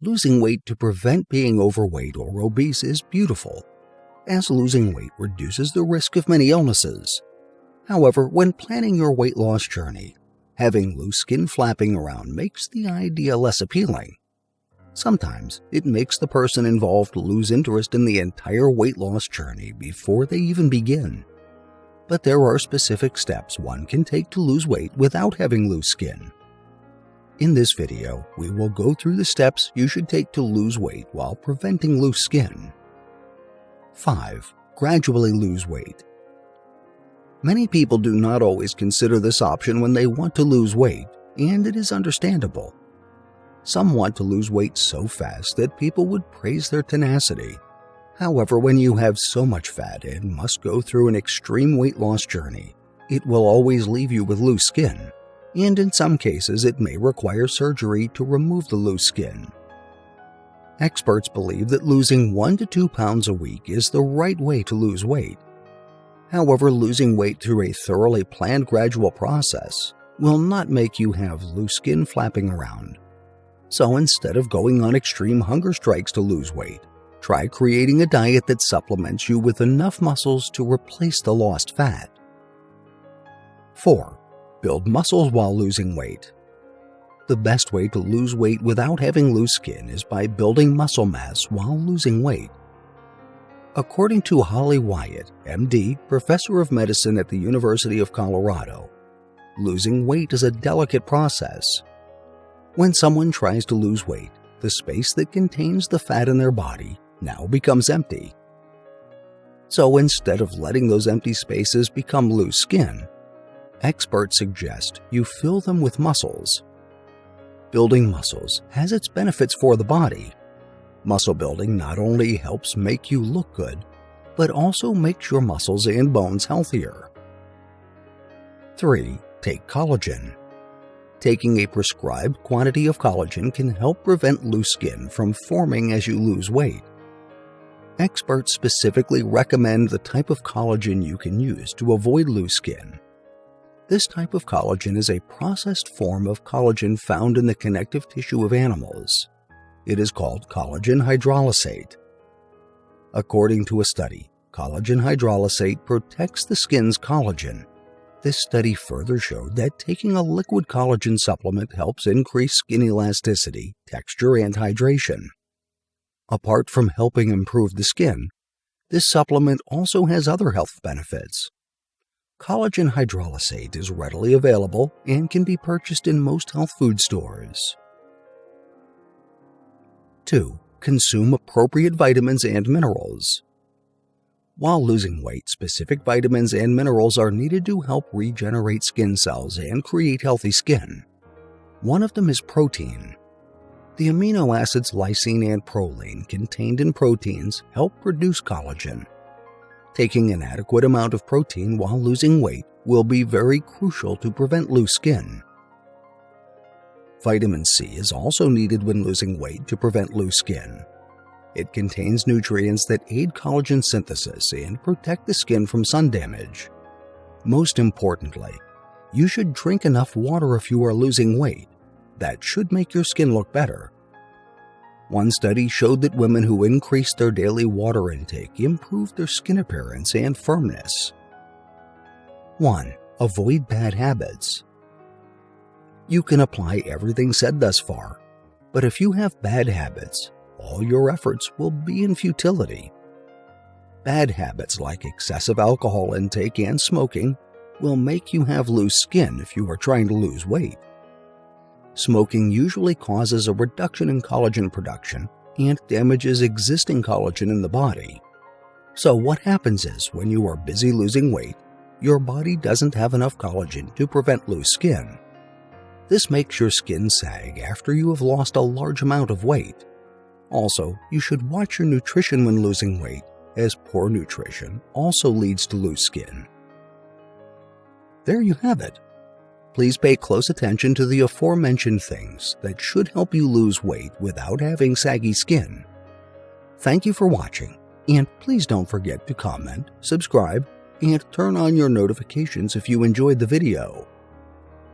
Losing weight to prevent being overweight or obese is beautiful, as losing weight reduces the risk of many illnesses. However, when planning your weight loss journey, having loose skin flapping around makes the idea less appealing. Sometimes it makes the person involved lose interest in the entire weight loss journey before they even begin. But there are specific steps one can take to lose weight without having loose skin. In this video, we will go through the steps you should take to lose weight while preventing loose skin. 5. Gradually lose weight. Many people do not always consider this option when they want to lose weight, and it is understandable. Some want to lose weight so fast that people would praise their tenacity. However, when you have so much fat and must go through an extreme weight loss journey, it will always leave you with loose skin, and in some cases it may require surgery to remove the loose skin. Experts believe that losing 1 to 2 pounds a week is the right way to lose weight. However, losing weight through a thoroughly planned gradual process will not make you have loose skin flapping around. So instead of going on extreme hunger strikes to lose weight, try creating a diet that supplements you with enough muscles to replace the lost fat. 4. Build muscles while losing weight. The best way to lose weight without having loose skin is by building muscle mass while losing weight. According to Holly Wyatt, MD, professor of medicine at the University of Colorado, losing weight is a delicate process. When someone tries to lose weight, the space that contains the fat in their body now becomes empty. So instead of letting those empty spaces become loose skin, experts suggest you fill them with muscles. Building muscles has its benefits for the body. Muscle building not only helps make you look good, but also makes your muscles and bones healthier. 3. Take collagen. Taking a prescribed quantity of collagen can help prevent loose skin from forming as you lose weight. Experts specifically recommend the type of collagen you can use to avoid loose skin. This type of collagen is a processed form of collagen found in the connective tissue of animals. It is called collagen hydrolysate. According to a study, collagen hydrolysate protects the skin's collagen. This study further showed that taking a liquid collagen supplement helps increase skin elasticity, texture, and hydration. Apart from helping improve the skin, this supplement also has other health benefits. Collagen hydrolysate is readily available and can be purchased in most health food stores. 2. Consume appropriate vitamins and minerals. While losing weight, specific vitamins and minerals are needed to help regenerate skin cells and create healthy skin. One of them is protein. The amino acids lysine and proline contained in proteins help produce collagen. Taking an adequate amount of protein while losing weight will be very crucial to prevent loose skin. Vitamin C is also needed when losing weight to prevent loose skin. It contains nutrients that aid collagen synthesis and protect the skin from sun damage. Most importantly, you should drink enough water if you are losing weight. That should make your skin look better. One study showed that women who increased their daily water intake improved their skin appearance and firmness. 1. Avoid bad habits. You can apply everything said thus far, but if you have bad habits, all your efforts will be in futility. Bad habits like excessive alcohol intake and smoking will make you have loose skin if you are trying to lose weight. Smoking usually causes a reduction in collagen production and damages existing collagen in the body. So what happens is, when you are busy losing weight, your body doesn't have enough collagen to prevent loose skin. This makes your skin sag after you have lost a large amount of weight. Also, you should watch your nutrition when losing weight, as poor nutrition also leads to loose skin. There you have it. Please pay close attention to the aforementioned things that should help you lose weight without having saggy skin. Thank you for watching, and please don't forget to comment, subscribe, and turn on your notifications if you enjoyed the video.